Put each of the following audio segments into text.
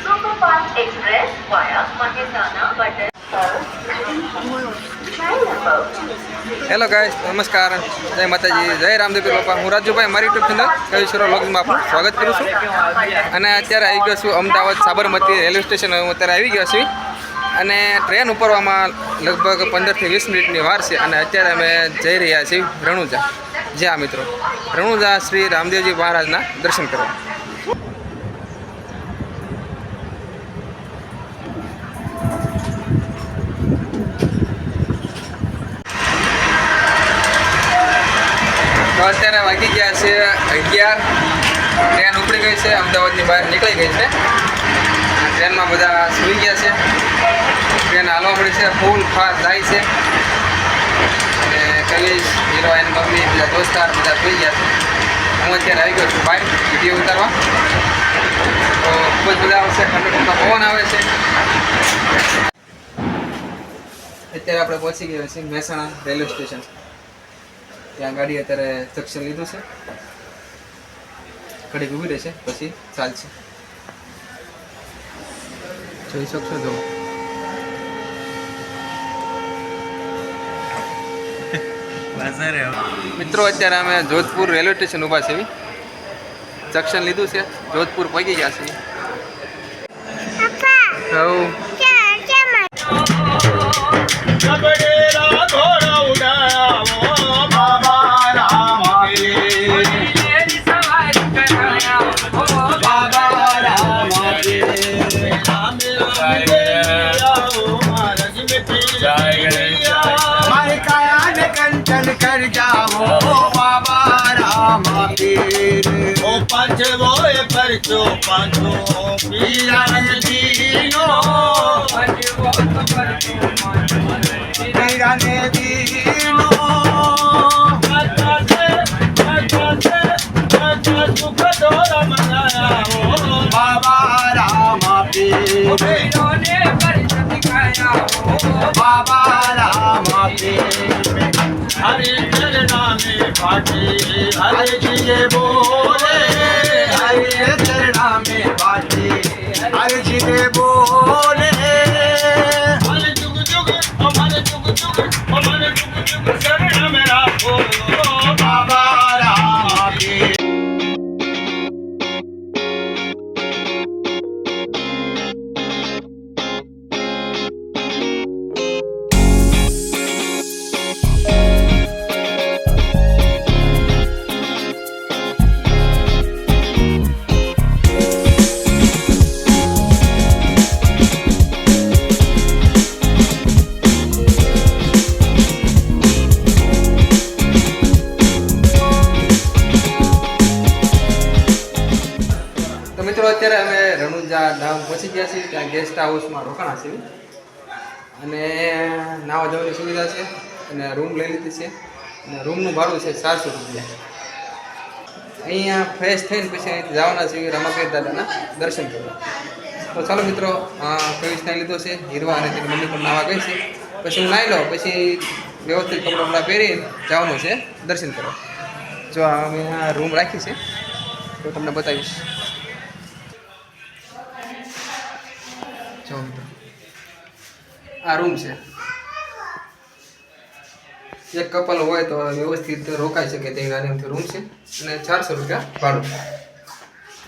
Superfast express via Mehsana button hello guys, નમસ્કાર, જય માતાજી, જય રામદેવ બાપા. હું રાજુભાઈ, મારી યુટ્યુબ ચેનલ કવિશ્વર વ્લોગમાં આપનું સ્વાગત કરું છું. અને અત્યારે આવી ગયો છું અમદાવાદ સાબરમતી રેલવે સ્ટેશન. હું અત્યારે આવી ગયો છું અને ટ્રેન ઉપરવામાં લગભગ 15 થી 20 મિનિટની વાર છે. અને અત્યારે અમે જઈ રહ્યા છીએ રણુજા. જ્યાં મિત્રો રણુજા શ્રી રામદેવજી મહારાજના દર્શન કરવા. તો અત્યારે વાગી ગયા છે 11. ટ્રેન ઉપડી ગઈ છે, અમદાવાદની બહાર નીકળી ગઈ છે. ટ્રેનમાં બધા સૂઈ ગયા છે. ટ્રેન હાલવા મળી છે, ફૂલ ફાસ્ટ જાય છે. અને કવિશ, હિરોઈન, મમ્મી, બધા દોસ્તાર બધા સૂઈ ગયા છે. હું અત્યારે આવી ગયો છું બહાર વિડીયો ઉતારવા. તો ખૂબ જ બધા આવશે, ઠંડો ઠંડો પવન આવે છે. અત્યારે આપણે પહોંચી ગયા છીએ મહેસાણા રેલવે સ્ટેશન. ત્યાં ગાડી અત્યારે જંક્શન લીધું છે, ઘડીક ઊભી રહેશે પછી ચાલશે. જોઈ શકશો જો મિત્રો, અત્યારે અમે જોધપુર રેલવે સ્ટેશન ઊભા છે. જંક્શન લીધું છે, જોધપુર પહોંચી ગયા છીએ. कर जाओ बाबा राम पीर ओ पंचवो परचो पंचो पीरन दीनो पंचवो परचो पीरन दीनो सुख दोर मनाओ बाबा राम पीर ने परिचय दिखाया बाबा राम पीर हरे चरणा में बाटे हरे जी बोले हरे चरणा में बाटे हरे जी बोले हमारे जुग जुग हमारे जुग जुग हमारे जुग जुग शरण में राखो बाबा राम के. અત્યારે અમે રણુજા ધામ પહોંચી ગયા છીએ. ત્યાં ગેસ્ટ હાઉસમાં રોકાણા છીએ અને નાવા જવાની સુવિધા છે અને રૂમ લઈ લીધી છે. અને રૂમનું ભાડું છે 400 રૂપિયા. અહીંયા ફ્રેશ થઈને પછી અહીંથી જવાના છીએ રમાપીર દાદાના દર્શન કરવા. તો ચાલો મિત્રો, કવિશ નાઈ લીધો છે, હીરવા અને તેની મમ્મી પણ નાવા ગઈ છે. પછી હું નાઈ લઉં, પછી વ્યવસ્થિત કપડાં પહેરી જવાનું છે દર્શન કરવા. જો અમે આ રૂમ રાખી છે તો તમને બતાવીશ. આ રૂમ છે. એક કપલ હોય તો વ્યવસ્થિત રોકાઈ શકે તે ગાડીમાંથી રૂમ છે. અને 400 રૂપિયા ભાડું.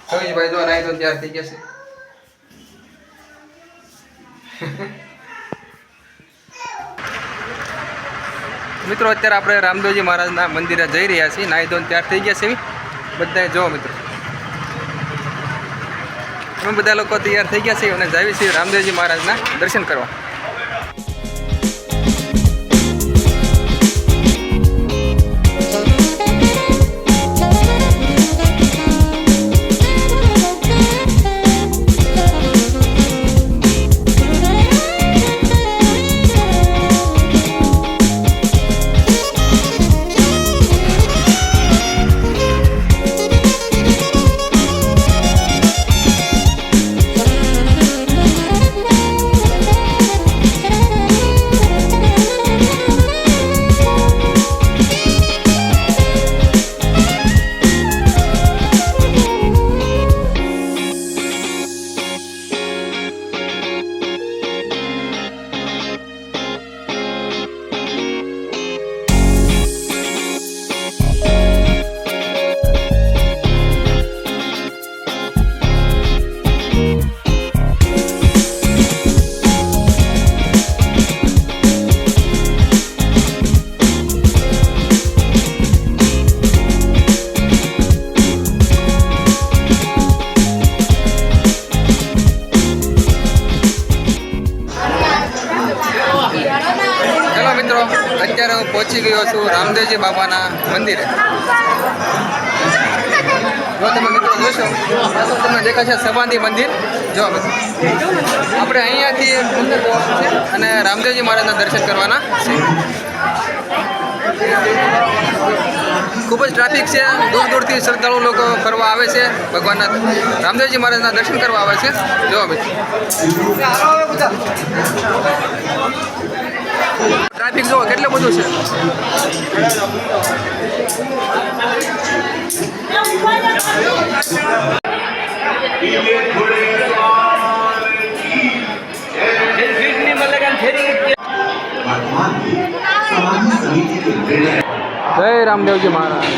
કવિશભાઈ જો નાઈ તો તૈયાર થઈ ગયા છે. મિત્રો, અત્યારે આપણે રામદેવજી મહારાજના મંદિરે જઈ રહ્યા છીએ. નાઈ ધોઈને તૈયાર થઈ ગયા છે બધાએ. જો મિત્રો, અમે બધા લોકો તૈયાર થઈ ગયા છીએ અને જાવી છીએ રામદેવજી મહારાજના દર્શન કરવા. પહોંચી ગયો છું રામદેવજી બાબાના મંદિરે. જો તમે મિત્રો જોશો તો તમને દેખાશે સભાંધી મંદિર. જો આપણે અહીંયાથી અંદર જવાનું છે અને રામદેવજી મહારાજના દર્શન કરવાના છે. ખૂબ જ ટ્રાફિક છે. દૂર દૂરથી શ્રદ્ધાળુ લોકો ફરવા આવે છે, ભગવાનના રામદેવજી મહારાજના દર્શન કરવા આવે છે. જો ટ્રાફિક જુઓ કેટલું બધું છે. જય રામદેવજી મહારાજ.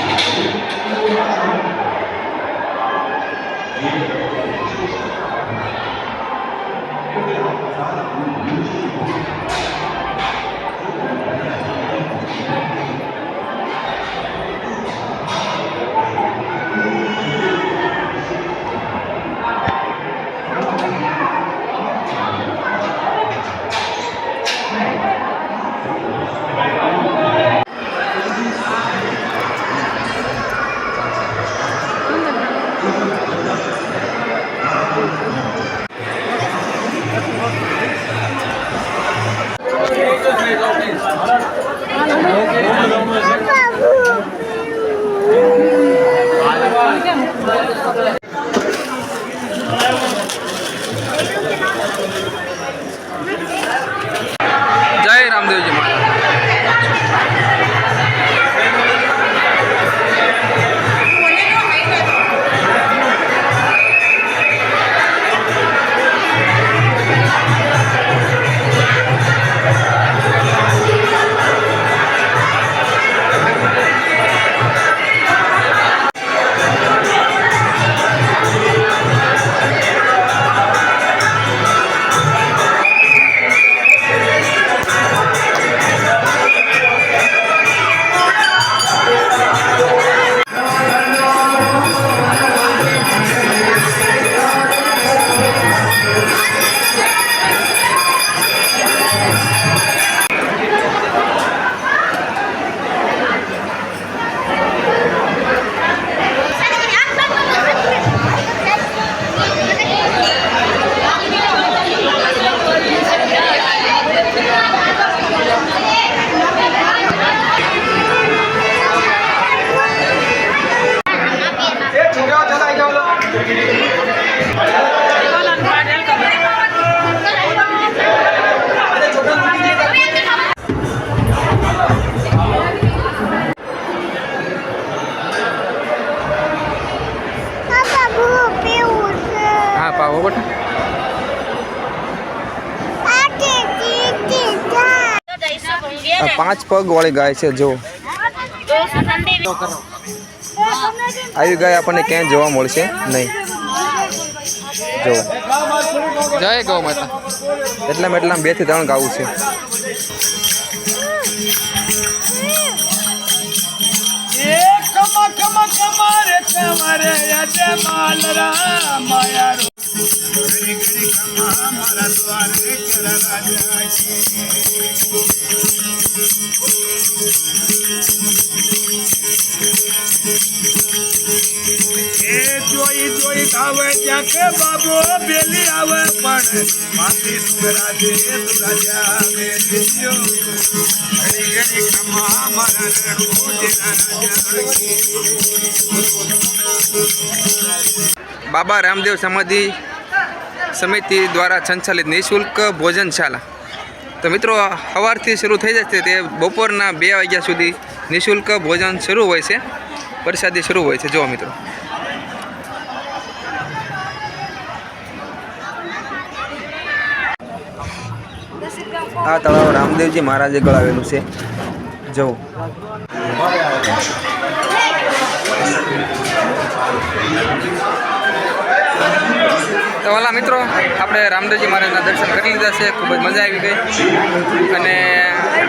જય રામદેવજી મહારાજ. હા પાવો બટા. આ 5 પગ વાળી ગાય છે. જો આવી ગાય આપણને ક્યાંય જોવા મળશે નહીં. જો જય ગૌ માતા. એટલામાં 2 થી 3 ગાવું છે. જોઈ જોઈ આવે જાકે બાબો બેલી આવે પણ માથી સુરા દે રાજા મે દિયો ઘડી ઘડી કમા મારા રોજના રાજા. બાબા રામદેવ સમાધિ સમિતિ દ્વારા સંચાલિત નિઃશુલ્ક ભોજનશાળા. તો મિત્રો સવારથી શરૂ થઈ જશે તે બપોરના 2 વાગ્યા સુધી નિઃશુલ્ક ભોજન શરૂ હોય છે, પ્રસાદી શરૂ હોય છે. જુઓ મિત્રો આ તળાવ રામદેવજી મહારાજે ગળાવેલું છે. જુઓ તો વાલા મિત્રો આપણે રામદેવજી મહારાજના દર્શન કરી લીધા છે. ખૂબ જ મજા આવી ગઈ અને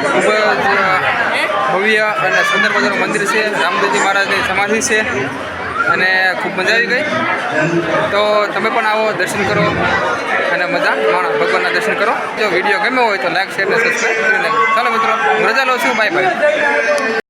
ખૂબ જ ભવ્ય અને સુંદર મજાનું મંદિર છે. રામદેવજી મહારાજની સમાધિ છે અને ખૂબ મજા આવી ગઈ. તો તમે પણ આવો, દર્શન કરો અને મજા માણો, ભગવાનના દર્શન કરો. જો વિડીયો ગમ્યો હોય તો લાઈક, શેર અને સબસ્ક્રાઈબ કરી નાખો. ચાલો મિત્રો, રજા લઉં છું. Bye bye.